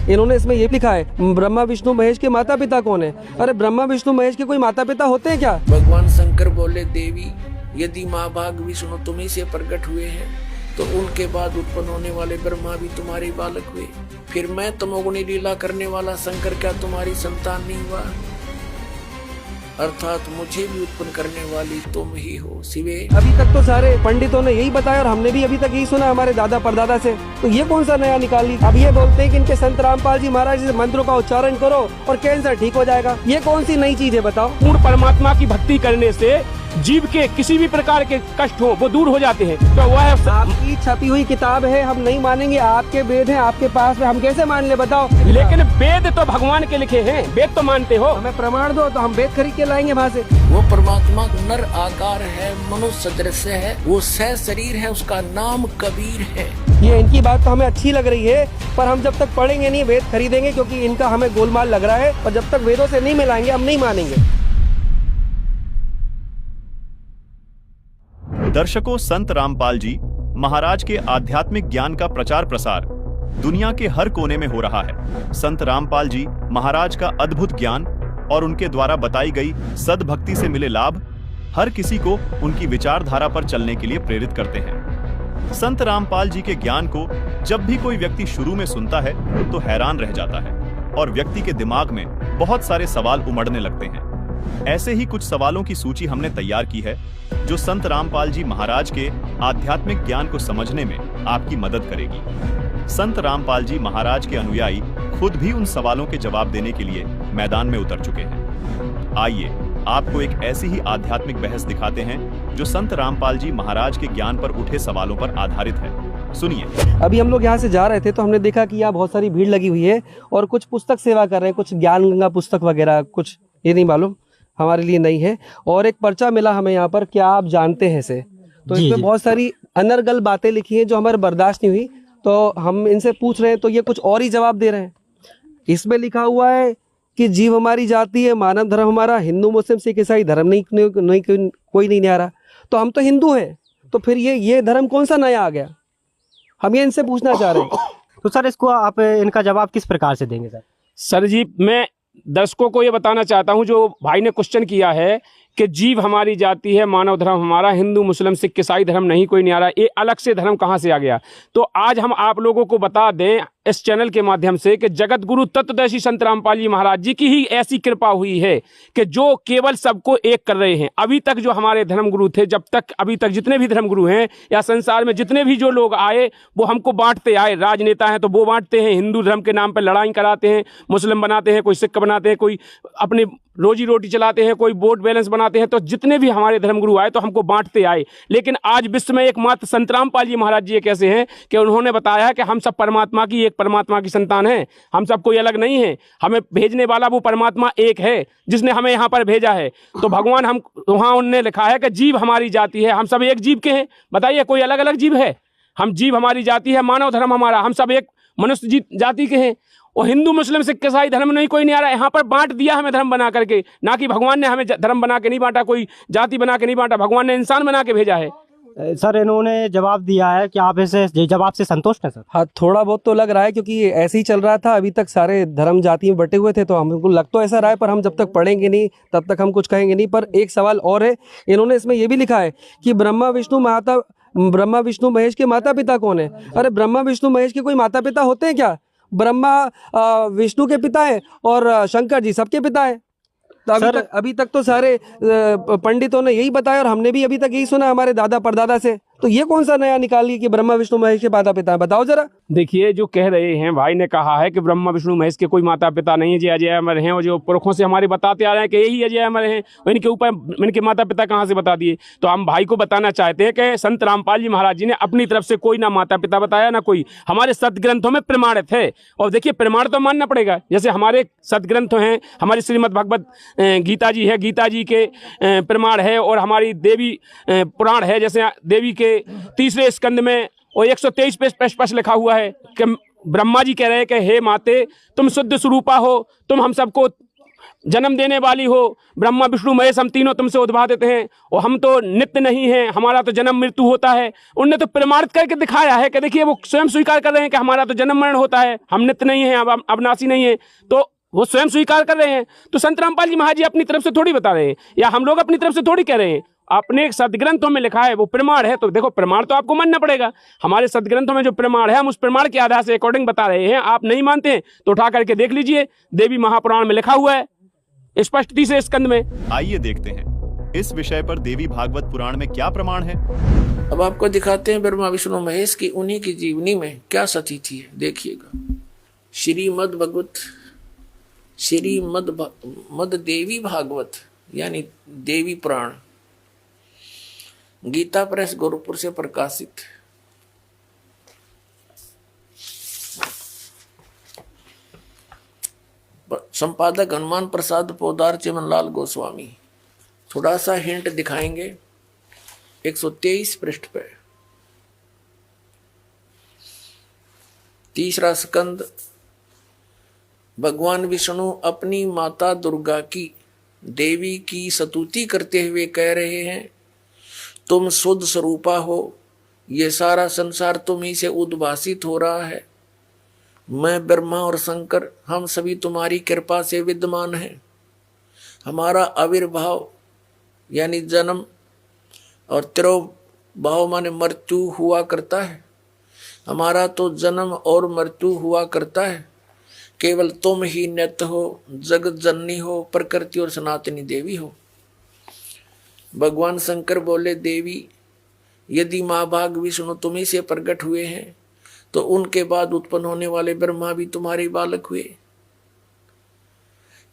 इन्होंने इसमें ये लिखा है ब्रह्मा विष्णु महेश के माता पिता कौन है। अरे ब्रह्मा विष्णु महेश के कोई माता पिता होते हैं क्या? भगवान शंकर बोले, देवी यदि माँ भाग विष्णु तुम्ही से प्रकट हुए हैं तो उनके बाद उत्पन्न होने वाले ब्रह्मा भी तुम्हारे बालक हुए, फिर मैं तमोगुणी लीला करने वाला शंकर क्या तुम्हारी संतान नहीं हुआ? अर्थात मुझे भी उत्पन्न करने वाली तुम ही हो शिवे। अभी तक तो सारे पंडितों ने यही बताया और हमने भी अभी तक यही सुना हमारे दादा परदादा से, तो ये कौन सा नया निकाल ली? अब ये बोलते हैं कि इनके संत रामपाल जी महाराज से मंत्रों का उच्चारण करो और कैंसर ठीक हो जाएगा। ये कौन सी नई चीज है बताओ? पूर्ण परमात्मा की भक्ति करने से जीव के किसी भी प्रकार के कष्ट हो वो दूर हो जाते हैं। तो वह आपकी छपी हुई किताब है, हम नहीं मानेंगे। आपके वेद हैं आपके पास में, हम कैसे मान ले बताओ? लेकिन वेद तो भगवान के लिखे हैं, वेद तो मानते हो। हमें प्रमाण दो तो हम वेद खरीद के लाएंगे वहाँ से। वो परमात्मा नर आकार है, मनुष्य सदृश है, वो सह शरीर है, उसका नाम कबीर है। ये इनकी बात तो हमें अच्छी लग रही है, पर हम जब तक पढ़ेंगे नहीं वेद खरीदेंगे, क्योंकि इनका हमें गोलमाल लग रहा है। और जब तक वेदों से नहीं मिलाएंगे हम नहीं मानेंगे। दर्शकों, संत रामपाल जी महाराज के आध्यात्मिक ज्ञान का प्रचार प्रसार दुनिया के हर कोने में हो रहा है। संत रामपाल जी महाराज का अद्भुत ज्ञान और उनके द्वारा बताई गई सद्भक्ति से मिले लाभ हर किसी को उनकी विचारधारा पर चलने के लिए प्रेरित करते हैं। संत रामपाल जी के ज्ञान को जब भी कोई व्यक्ति शुरू में सुनता है तो हैरान रह जाता है और व्यक्ति के दिमाग में बहुत सारे सवाल उमड़ने लगते हैं। ऐसे ही कुछ सवालों की सूची हमने तैयार की है जो संत रामपाल जी महाराज के आध्यात्मिक ज्ञान को समझने में आपकी मदद करेगी। संत रामपाल जी महाराज के अनुयायी खुद भी उन सवालों के जवाब देने के लिए मैदान में उतर चुके हैं। आइए आपको एक ऐसी ही आध्यात्मिक बहस दिखाते हैं जो संत रामपाल जी महाराज के ज्ञान पर उठे सवालों पर आधारित है। सुनिए। अभी हम लोग यहाँ से जा रहे थे तो हमने देखा कि यहाँ बहुत सारी भीड़ लगी हुई है और कुछ पुस्तक सेवा कर रहे हैं, कुछ ज्ञान गंगा पुस्तक वगैरह, कुछ ये नहीं मालूम, हमारे लिए नहीं है। और एक पर्चा मिला हमें यहाँ पर, क्या आप जानते हैं से, तो इसमें बहुत सारी अनर्गल बातें लिखी हैं जो हमारे बर्दाश्त नहीं हुई, तो हम इनसे पूछ रहे हैं तो ये कुछ और ही जवाब दे रहे हैं। इसमें लिखा हुआ है कि जीव हमारी जाति है, मानव धर्म हमारा, हिंदू मुस्लिम सिख ईसाई धर्म नहीं कोई नहीं न्यारा। तो हम तो हिंदू हैं, तो फिर ये धर्म कौन सा नया आ गया? हम ये इनसे पूछना चाह रहे हैं। तो सर इसको आप इनका जवाब किस प्रकार से देंगे? सर जी, मैं दर्शकों को ये बताना चाहता हूँ, जो भाई ने क्वेश्चन किया है कि जीव हमारी जाति है, मानव धर्म हमारा, हिंदू मुस्लिम सिख ईसाई धर्म नहीं कोई न्यारा, ये अलग से धर्म कहाँ से आ गया? तो आज हम आप लोगों को बता दें इस चैनल के माध्यम से कि जगत गुरु तत्वदर्शी संत रामपाल जी महाराज जी की ही ऐसी कृपा हुई है कि जो केवल सबको एक कर रहे हैं। अभी तक जो हमारे धर्म गुरु थे, जब तक अभी तक जितने भी धर्म गुरु हैं या संसार में जितने भी जो लोग आए वो हमको बांटते आए। राजनेता हैं तो वो बांटते हैं, हिंदू धर्म के नाम पर लड़ाई कराते हैं, मुस्लिम बनाते हैं, कोई सिख बनाते हैं, कोई अपनी रोजी रोटी चलाते हैं, कोई वोट बैलेंस बनाते हैं। तो जितने भी हमारे धर्म गुरु आए तो हमको बांटते आए। लेकिन आज विश्व में एकमात्र संत रामपाल जी महाराज जी एक ऐसे हैं कि उन्होंने बताया कि हम सब परमात्मा की परमात्मा की संतान हैं, हम सब कोई अलग नहीं है। हमें भेजने वाला वो परमात्मा एक है जिसने हमें यहाँ पर भेजा है। तो भगवान हम वहाँ उनने लिखा है कि जीव हमारी जाति है, हम सब एक जीव के हैं। बताइए कोई अलग अलग जीव है? हम जीव हमारी जाति है, मानव धर्म हमारा, हम सब एक मनुष्य जाति के हैं। और हिंदू मुस्लिम सिख ईसाई धर्म नहीं कोई नहीं आ रहा है। यहाँ पर बांट दिया हमें धर्म बना करके, ना कि भगवान ने हमें धर्म बना के नहीं बांटा, कोई जाति बना के नहीं बांटा, भगवान ने इंसान बना के भेजा है। सर इन्होंने जवाब दिया है कि आप इसे जवाब से संतुष्ट हैं सर? हाँ, थोड़ा बहुत तो लग रहा है, क्योंकि ऐसे ही चल रहा था अभी तक, सारे धर्म जाति में बटे हुए थे, तो हमको लग तो ऐसा रहा है, पर हम जब तक पढ़ेंगे नहीं तब तक हम कुछ कहेंगे नहीं। पर एक सवाल और है, इन्होंने इसमें यह भी लिखा है कि ब्रह्मा विष्णु महेश के माता पिता कौन है। अरे ब्रह्मा विष्णु महेश के कोई माता पिता होते हैं क्या? ब्रह्मा विष्णु के पिता है और शंकर जी सबके पिता है। तो अभी तक तो सारे पंडितों ने यही बताया और हमने भी अभी तक यही सुना हमारे दादा परदादा से, तो ये कौन सा नया निकाली कि ब्रह्मा विष्णु महेश के माता पिता है? बताओ जरा। देखिए, जो कह रहे हैं भाई ने कहा है कि ब्रह्मा विष्णु महेश के कोई माता पिता नहीं है, जो अजय अमर हैं, और जो पुरखों से हमारे बताते आ रहे हैं कि यही अजय अमर हैं, इनके ऊपर इनके माता पिता कहाँ से बता दिए? तो हम भाई को बताना चाहते हैं कि संत रामपाल जी महाराज जी ने अपनी तरफ से कोई ना माता पिता बताया ना कोई, हमारे सदग्रंथों में प्रमाणित है। और देखिए, प्रमाण तो मानना पड़ेगा। जैसे हमारे सदग्रंथ हैं, हमारी श्रीमद् भगवत गीता जी है, गीता जी के प्रमाण है, और हमारी देवी पुराण है, जैसे देवी के तीसरे स्कंद में और 123 पे स्पष्ट लिखा हुआ है कि ब्रह्मा जी कह रहे हैं कि हे माते, तुम शुद्ध स्वरूपा हो, तुम हम सबको जन्म देने वाली हो, ब्रह्मा विष्णु महेश हम तीनों तुमसे उद्भावित हैं और हम तो नित्य नहीं हैं, हमारा तो जन्म मृत्यु होता है। उनने तो प्रमाणित करके दिखाया है कि देखिए वो स्वयं स्वीकार कर रहे हैं कि हमारा तो जन्म मरण होता है, हम नित्य नहीं हैं, अब अविनाशी नहीं है, तो वो स्वयं स्वीकार कर रहे हैं। तो संत रामपाल जी महाराज जी अपनी तरफ से थोड़ी बता रहे हैं, या हम लोग अपनी तरफ से थोड़ी कह रहे हैं। अपने सदग्रंथों में लिखा है, वो प्रमाण है, तो देखो प्रमाण तो आपको मानना पड़ेगा। हमारे सदग्रंथों में जो प्रमाण है हम उस प्रमाण के आधार से अकॉर्डिंग बता रहे हैं। आप नहीं मानते हैं तो उठा करके देख लीजिए, देवी महापुराण में लिखा हुआ है स्पष्ट 30 स्कंद में। आइए देखते हैं इस विषय पर देवी भागवत पुराण में क्या प्रमाण है। अब आपको दिखाते हैं ब्रह्मा विष्णु महेश की उन्हीं की जीवनी में क्या सतीथि है। देखिएगा, श्रीमद देवी भागवत यानी देवी पुराण, गीता प्रेस गोरखपुर से प्रकाशित। संपादक हनुमान प्रसाद पोदार चिमनलाल गोस्वामी। थोड़ा सा हिंट दिखाएंगे 123 पृष्ठ पे। तीसरा स्कंद, भगवान विष्णु अपनी माता दुर्गा की, देवी की स्तुति करते हुए कह रहे हैं, तुम शुद्ध स्वरूपा हो, ये सारा संसार तुम ही से उद्भासित हो रहा है। मैं ब्रह्मा और शंकर हम सभी तुम्हारी कृपा से विद्यमान हैं। हमारा आविर्भाव यानी जन्म और तिरोभाव माने मृत्यु हुआ करता है। हमारा तो जन्म और मृत्यु हुआ करता है। केवल तुम ही नित्य हो, जगत जननी हो, प्रकृति और सनातनी देवी हो। भगवान शंकर बोले, देवी यदि माँ भाग विष्णु तुम्ही से प्रकट हुए हैं तो उनके बाद उत्पन्न होने वाले ब्रह्मा भी तुम्हारे बालक हुए।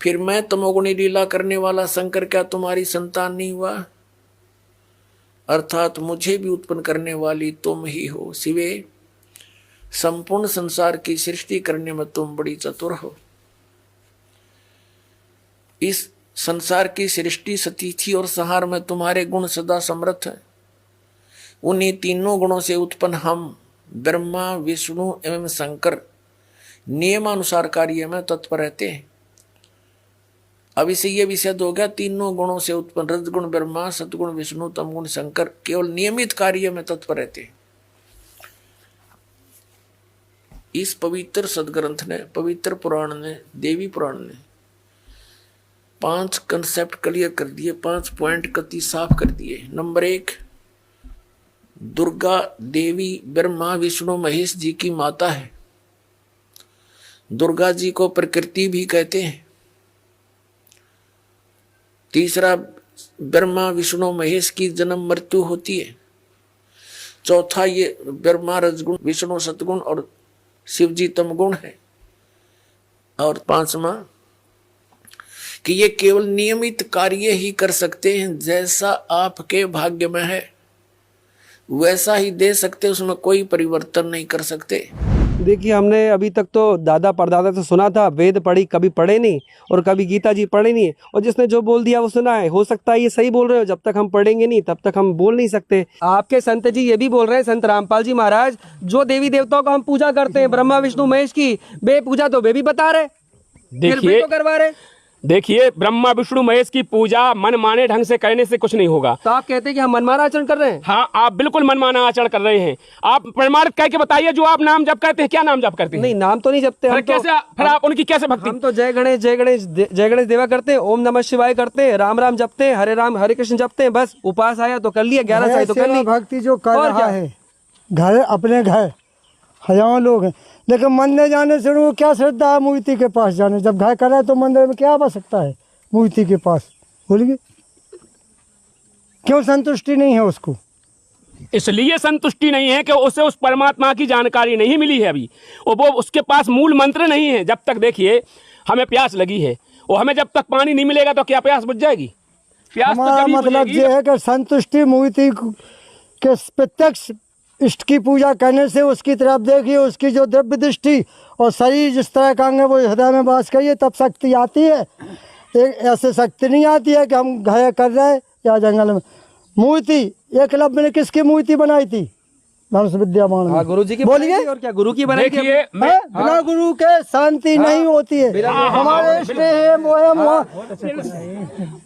फिर मैं तमोगुणी लीला करने वाला शंकर क्या तुम्हारी संतान नहीं हुआ? अर्थात मुझे भी उत्पन्न करने वाली तुम ही हो। शिवे, संपूर्ण संसार की सृष्टि करने में तुम बड़ी चतुर हो। इस संसार की सृष्टि सतीथि और संहार में तुम्हारे गुण सदा समर्थ है। उन्हीं तीनों गुणों से उत्पन्न हम ब्रह्मा विष्णु एवं शंकर नियमानुसार कार्य में तत्पर रहते हैं। अब इसे यह भी सिद्ध हो गया, तीनों गुणों से उत्पन्न रजगुण ब्रह्मा, सतगुण विष्णु, तमगुण शंकर केवल नियमित कार्य में तत्पर रहते हैं। इस पवित्र सदग्रंथ ने, पवित्र पुराण ने, देवी पुराण ने 5 कंसेप्ट क्लियर कर दिए, 5 पॉइंट कति साफ कर दिए। नंबर 1, दुर्गा देवी ब्रह्मा विष्णु महेश जी की माता है। दुर्गा जी को प्रकृति भी कहते हैं। तीसरा, ब्रह्मा विष्णु महेश की जन्म मृत्यु होती है। चौथा, ये ब्रह्मा रजगुण, विष्णु सतगुण और शिव जी तमगुण है। और 5वां कि ये केवल नियमित कार्य ही कर सकते हैं, जैसा आपके भाग्य में है वैसा ही दे सकते, उसमें कोई परिवर्तन नहीं कर सकते। देखिए, हमने अभी तक तो दादा परदादा से सुना था, वेद पढ़ी कभी पढ़े नहीं और कभी गीता जी पढ़े नहीं, और जिसने जो बोल दिया वो सुना है। हो सकता है ये सही बोल रहे हो, जब तक हम पढ़ेंगे नहीं तब तक हम बोल नहीं सकते। आपके संत जी ये भी बोल रहे हैं, संत रामपाल जी महाराज, जो देवी देवताओं को हम पूजा करते हैं ब्रह्मा विष्णु महेश की, बे पूजा तो वे भी बता रहे, देखिए तो करवा रहे। देखिए, ब्रह्मा विष्णु महेश की पूजा मन माने ढंग से करने से कुछ नहीं होगा। तो आप कहते हैं कि हम मनमाना आचरण कर रहे हैं? हाँ, आप बिल्कुल मनमाना आचरण कर रहे हैं। आप प्रमाणित करके बताइए, जो आप नाम जप करते हैं, क्या नाम जप करते हैं? नहीं, नाम तो नहीं जपते हम। फिर आप उनकी कैसे भक्ति? हम तो जय गणेश जय गणेश जय गणेश देवा करते हैं, ओम नमः शिवाय करते हैं, राम राम जपते हैं, हरे राम हरे कृष्ण जपते हैं। बस उपास आया तो कर लिया, 11 साल तो कर ली। भक्ति जो कर रहा है घर, अपने घर हजारों लोग हैं, लेकिन मंदिर जाने से वो क्या श्रद्धा है मूर्ति के पास जाने? जब घर करे तो मंदिर में क्या आवश्यकता है मूर्ति के पास? बोलिए, क्यों संतुष्टि नहीं है उसको? इसलिए संतुष्टि नहीं है कि उसे उस परमात्मा की जानकारी नहीं मिली है अभी, और वो उसके पास मूल मंत्र नहीं है। जब तक देखिए हमें प्यास लगी है और हमें जब तक पानी नहीं मिलेगा तो क्या प्यास बुझ जाएगी? प्यास हमारा तो मतलब ये है कि संतुष्टि मूर्ति के प्रत्यक्ष इष्ट की पूजा करने से उसकी तरफ देखिए, उसकी जो द्रव्य दृष्टि और शरीर जिस तरह का अंग है वो हृदय में वास करिए, तब शक्ति आती है। एक ऐसे शक्ति नहीं आती है कि हम घर कर रहे हैं या जंगल में। मूर्ति एकलव्य ने किसकी मूर्ति बनाई थी? धनुष विद्यावान हाँ, गुरु जी की बोलिए। बनाएंगे और क्या गुरु की बनाएंगे? देखिए मैं हैं? बिना गुरु के शांति नहीं होती है। हमारे इष्ट है वो है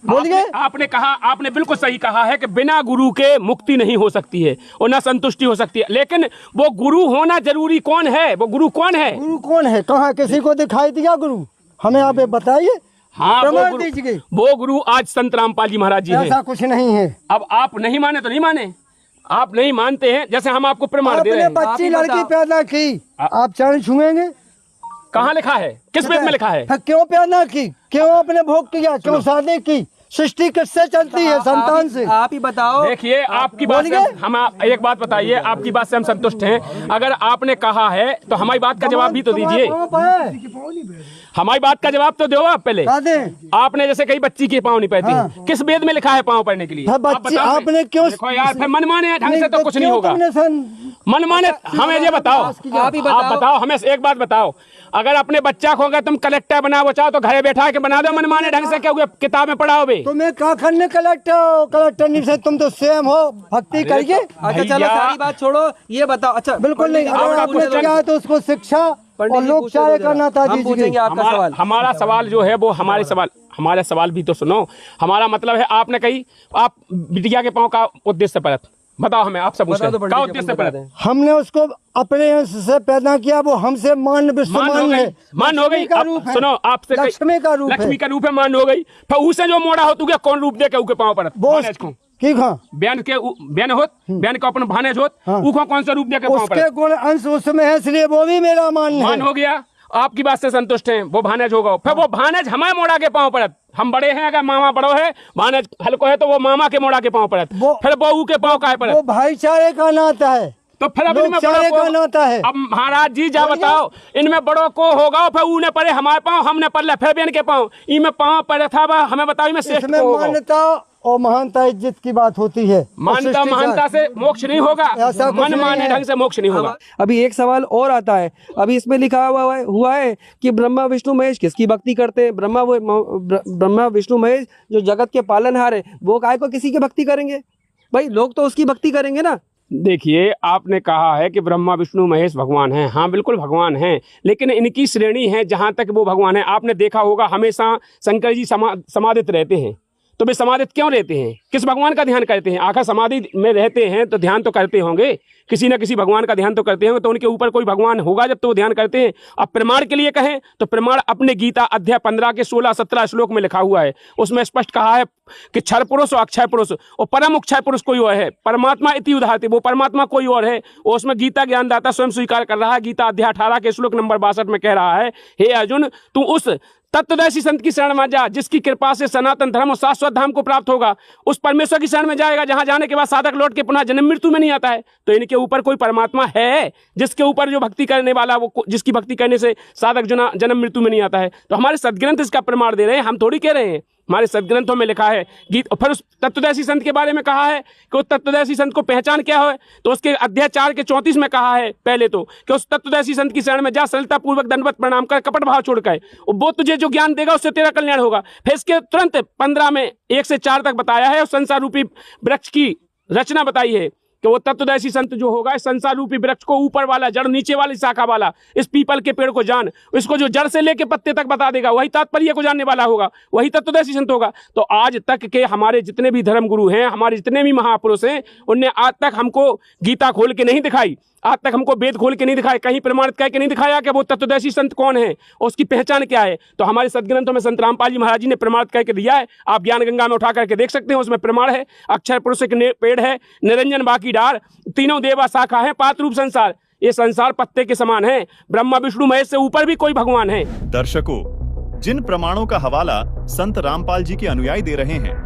बोलिए। आपने बिल्कुल सही कहा है कि बिना गुरु के मुक्ति नहीं हो सकती है और ना संतुष्टि हो सकती है, लेकिन वो गुरु होना जरूरी कौन है? वो गुरु कौन है? गुरु कौन है? कहाँ किसी को दिखाई दिया गुरु? हमें आप ये बताइए, हाँ, प्रमाण दीजिए। वो गुरु आज संत रामपाल जी महाराज जी हैं। ऐसा कुछ नहीं है। अब आप नहीं माने तो नहीं माने, आप नहीं मानते हैं, जैसे हम आपको प्रमाण दे रहे आपने हैं। बच्ची लड़की पैदा की, आप चरण छुएंगे? कहाँ लिखा है? किस वेद में लिखा है? क्यों पैदा की? क्यों आपने भोग किया? क्यों शादी की? सृष्टि किससे चलती है? संतान से। आप ही बताओ। देखिए आपकी बात से हम एक बात बताइए, आपकी बात से हम संतुष्ट हैं। अगर आपने कहा है तो हमारी बात का जवाब भी तो दीजिए। हमारी बात का जवाब तो दो आप पहले। आपने जैसे कई बच्ची के पाँव नहीं पहनती, किस वेद में लिखा है पाँव पहनने के लिए? बच्ची आपने क्यों? देखो यार, फिर मनमाने ढंग से तो कुछ नहीं होगा। मनमाने हमें ये बताओ, आप ही आप बताओ हमें एक बात बताओ, अगर अपने बच्चा को अगर तुम कलेक्टर बनाओ चाहो तो घरे बैठा के बना दो मनमाने ढंग से, क्या हुआ किताबें पढ़ाओ बे? तुम्हें क्या करने कलेक्टर नहीं से? तुम तो स्वयं हो, भक्ति करिए। अच्छा चलो सारी बात छोड़ो, ये बताओ। अच्छा बिल्कुल नहीं, अगर आपने किया है तो उसको शिक्षा और लोग चाहे करना था। हम पूछेंगे आपका सवाल। हमारा सवाल जो है वो हमारा सवाल भी तो सुनो। हमारा मतलब है आपने कही आप बिटिया के पाँव का उद्देश्य परत बताओ हमें, आप सब क्या उद्देश्य परत? हमने उसको अपने अंश से पैदा किया, वो हमसे मान विश्वमान है। मान हो गई। अब सुनो, आपसे लक्ष्मी का रूप है। लक्ष्मी का रूप है, मान हो गई। फिर उसे जो मोड़ा हो तू क्या कौन रूप दे के उके पाँव परत? बयान का अपन भानेज होत, उको कौन सा रूप दे के पाँव परत? उसके गुण अंश उसमें है, इसलिए वो भी मेरा मान हो गया। आपकी बात से संतुष्ट हैं, वो भानेज होगा। फिर वो भानेज हमारे मोड़ा के पाँव पड़त। हम बड़े हैं, अगर मामा बड़ो है, भानेज हल्को है तो वो मामा के मोड़ा के पाँव पड़त। फिर बहू के पाँव का पड़त। वो भाईचारे का नाता है। तो फिर अब इनमें बड़ों को नाता है। अब महाराज जी जा बताओ, इनमें बड़ों को होगा, फिर ऊने पड़े हमारे पाँव, हमने पड़े फिर बेन के पाँव, इनमें पाँव पड़े था। हमें बताओ इनमें श्रेष्ठ को होगा? मान्यता और महानता इज्जत की बात होती है। मान्यता महानता से मोक्ष नहीं होगा, मन माने ढंग से मोक्ष नहीं होगा। अभी एक सवाल और आता है, अभी इसमें लिखा हुआ है कि ब्रह्मा विष्णु महेश किसकी भक्ति करते हैं? ब्रह्मा विष्णु महेश जो जगत के पालनहार है, वो काय को किसी की भक्ति करेंगे? भाई लोग तो उसकी भक्ति करेंगे ना। देखिए, आपने कहा है कि ब्रह्मा विष्णु महेश भगवान हैं। हाँ बिल्कुल भगवान हैं, लेकिन इनकी श्रेणी है जहाँ तक वो भगवान है। आपने देखा होगा हमेशा शंकर जी समाधित रहते हैं, तो वे समाधित क्यों रहते हैं? किस भगवान का ध्यान करते हैं? आखिर समाधि में रहते हैं तो ध्यान तो करते होंगे, किसी न किसी भगवान का ध्यान तो करते होंगे, तो उनके ऊपर कोई भगवान होगा जब तो वो ध्यान करते हैं। अब प्रमाण के लिए कहें तो प्रमाण अपने गीता अध्याय 15 के 16-17 श्लोक में लिखा हुआ है। उसमें स्पष्ट कहा है कि क्षर पुरुष और अक्षय पुरुष और परम अक्षय पुरुष कोई और है, परमात्मा इति उदाहरते, वो परमात्मा कोई और है। और उसमें गीता ज्ञानदाता स्वयं स्वीकार कर रहा है। गीता अध्याय 18 के श्लोक नंबर 62 में कह रहा है, हे अर्जुन तू उस तत्वदर्शी संत की शरण में जा जिसकी कृपा से सनातन धर्म और शाश्वत धाम को प्राप्त होगा। उस परमेश्वर की शरण में जाएगा जहां जाने के बाद साधक लौट के पुनः जन्म मृत्यु में नहीं आता है। तो इनके ऊपर कोई परमात्मा है जिसके ऊपर जो भक्ति करने वाला, वो जिसकी भक्ति करने से साधक जन्म मृत्यु में नहीं आता है? तो हमारे सदग्रंथ इसका प्रमाण दे रहे हैं, हम थोड़ी कह रहे हैं। हमारे सदग्रंथों में लिखा है गीत। फिर उस तत्वदर्शी संत के बारे में कहा है कि उस तत्वदर्शी संत को पहचान क्या है, तो उसके अध्याय 4 के 34 में कहा है पहले तो कि उस तत्वदर्शी संत की शरण में जा, सरलता पूर्वक दंडवत प्रणाम कर, कपट भाव छोड़कर, वो तुझे जो ज्ञान देगा उससे तेरा कल्याण होगा। फिर इसके तुरंत 15 में 1 से 4 तक बताया है, उस संसार रूपी वृक्ष की रचना बताई है कि वो तत्वदर्शी संत जो होगा इस संसार रूपी वृक्ष को, ऊपर वाला जड़ नीचे वाली शाखा वाला, इस पीपल के पेड़ को जान, इसको जो जड़ से लेके पत्ते तक बता देगा, वही तात्पर्य को जानने वाला होगा, वही तत्वदर्शी संत होगा। तो आज तक के हमारे जितने भी धर्म गुरु हैं, हमारे जितने भी महापुरुष हैं, उनने आज तक हमको गीता खोल के नहीं दिखाई, आज तक हमको वेद खोल के नहीं दिखाया, कहीं प्रमाणित करके नहीं दिखाया कि वो तत्वदर्शी संत कौन है और उसकी पहचान क्या है। तो हमारे सदग्रंथों में संत रामपाल जी महाराज जी ने प्रमाणित करके दिया है। आप ज्ञान गंगा में उठा करके देख सकते हैं, उसमें प्रमाण है। अक्षय पुरुष के पेड़ है, निरंजन बाकी डार, तीनों देवा शाखा है, पात रूप संसार, ये संसार पत्ते के समान है। ब्रह्मा विष्णु महेश से ऊपर भी कोई भगवान है। दर्शकों, जिन प्रमाणों का हवाला संत रामपाल जी के अनुयायी दे रहे हैं,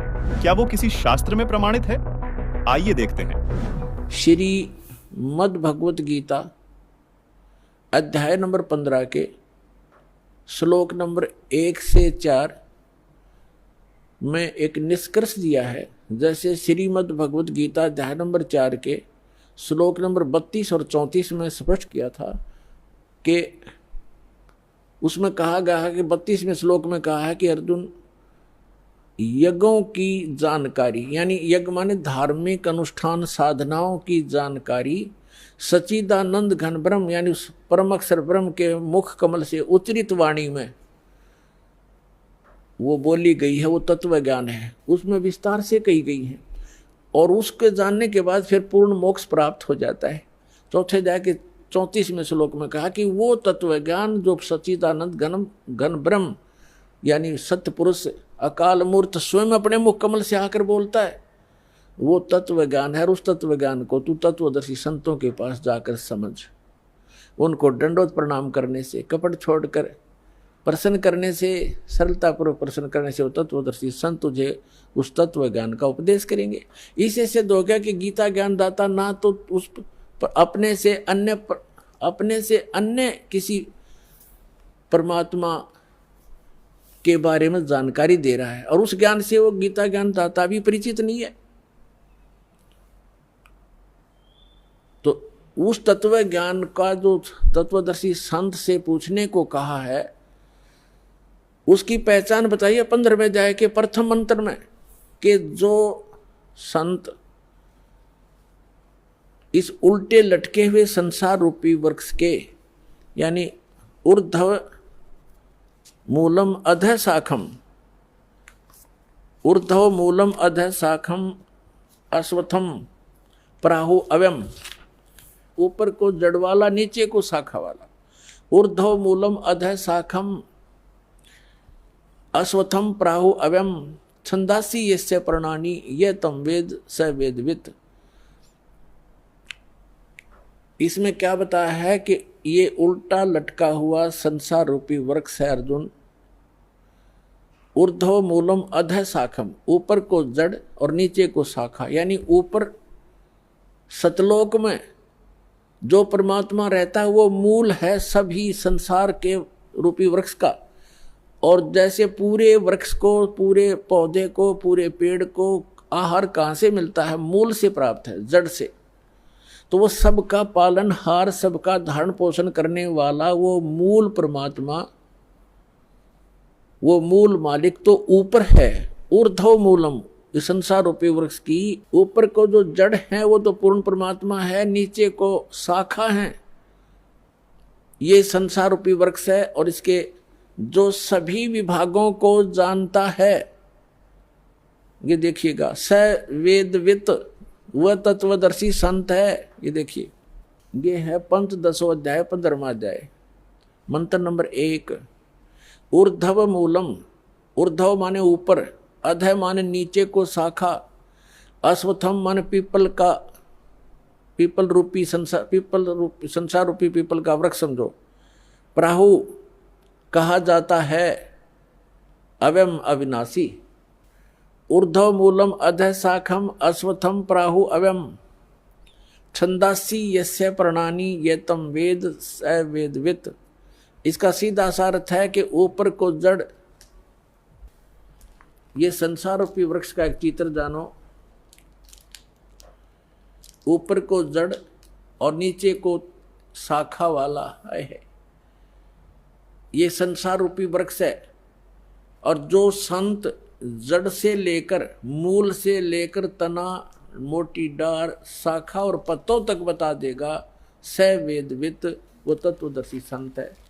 क्या वो किसी शास्त्र में प्रमाणित है? आइए देखते हैं। श्री मद भगवत गीता अध्याय नंबर 15 के श्लोक नंबर 1 से 4 में एक निष्कर्ष दिया है। जैसे श्रीमद् भगवत गीता अध्याय नंबर 4 के श्लोक नंबर 32 और 34 में स्पष्ट किया था कि उसमें कहा गया है कि 32वें श्लोक में कहा है कि अर्जुन, यज्ञों की जानकारी, यानी यज्ञ माने धार्मिक अनुष्ठान साधनाओं की जानकारी सच्चिदानंद घन ब्रह्म यानी उस परम अक्षर ब्रह्म के मुख कमल से उच्चरित वाणी में वो बोली गई है, वो तत्व ज्ञान है, उसमें विस्तार से कही गई है। और उसके जानने के बाद फिर पूर्ण मोक्ष प्राप्त हो जाता है। चौथे अध्याय के 34वें श्लोक में कहा कि वो तत्व ज्ञान जो सच्चिदानंद घन ब्रह्म यानी सत्य पुरुष अकाल मूर्त स्वयं अपने मुख कमल से आकर बोलता है, वो तत्व ज्ञान है। और उस तत्व ज्ञान को तू तत्वदर्शी संतों के पास जाकर समझ, उनको दंडोत प्रणाम करने से, कपट छोड़कर प्रश्न करने से, सरलतापूर्वक प्रश्न करने से वो तत्वदर्शी संत तुझे उस तत्व ज्ञान का उपदेश करेंगे। इसे सिद्ध हो गया कि गीता ज्ञान दाता ना तो उस अपने से अन्य किसी परमात्मा के बारे में जानकारी दे रहा है, और उस ज्ञान से वो गीता ज्ञान दाता भी परिचित नहीं है। तो उस तत्व ज्ञान का जो तत्वदर्शी संत से पूछने को कहा है, उसकी पहचान बताइए 15वें अध्याय के प्रथम मंत्र में, कि जो संत इस उल्टे लटके हुए संसार रूपी वृक्ष के यानी ऊर्ध्व मूलम अधः शाखम, ऊर्ध्व मूलम अधः शाखम अश्वत्थम प्राहु अव्यम, ऊपर को जड़ वाला नीचे को शाखा वाला, ऊर्ध्व मूलम अधः शाखम अश्वत्थम प्राहु अव्यम छंदासी यस्य प्रणानी ये तम वेद स वेदवित। इसमें क्या बताया है कि ये उल्टा लटका हुआ संसार रूपी वृक्ष है अर्जुन, ऊर्ध्व मूलम अधः शाखम, ऊपर को जड़ और नीचे को शाखा, यानी ऊपर सतलोक में जो परमात्मा रहता है वो मूल है सभी संसार के रूपी वृक्ष का। और जैसे पूरे वृक्ष को, पूरे पौधे को, पूरे पेड़ को आहार कहाँ से मिलता है? मूल से प्राप्त है, जड़ से। तो वो सबका पालनहार, सबका धारण पोषण करने वाला वो मूल परमात्मा, वो मूल मालिक तो ऊपर है। ऊर्ध्व मूलम, इस संसार रूपी वृक्ष की ऊपर को जो जड़ है वो तो पूर्ण परमात्मा है, नीचे को शाखा है, ये संसार रूपी वृक्ष है। और इसके जो सभी विभागों को जानता है, ये देखिएगा, स वेदवित, वह तत्वदर्शी संत है। ये देखिए, ये है पंचदशो अध्याय 15वां अध्याय, मंत्र नंबर 1। ऊर्ध्व मूलम, ऊर्ध्व माने ऊपर, अधः माने नीचे को शाखा, अश्वत्थम माने पीपल का, पीपल रूपी संसार, पीपल रूपी संसार रूपी पीपल का वृक्ष समझो। प्राहु कहा जाता है अव्यम अविनाशी। ऊर्ध्व मूलम अधः शाखम अश्वत्थम प्राहु अव्यम छंदासी यस्य प्रणानी ये तम वेद स वेदवित। इसका सीधा सा अर्थ है कि ऊपर को जड़, ये संसार रूपी वृक्ष का एक चित्र जानो, ऊपर को जड़ और नीचे को शाखा वाला है, ये संसार रूपी वृक्ष है। और जो संत जड़ से लेकर, मूल से लेकर तना, मोटी डार, शाखा और पत्तों तक बता देगा, स वेदवित, वो तत्वदर्शी संत है।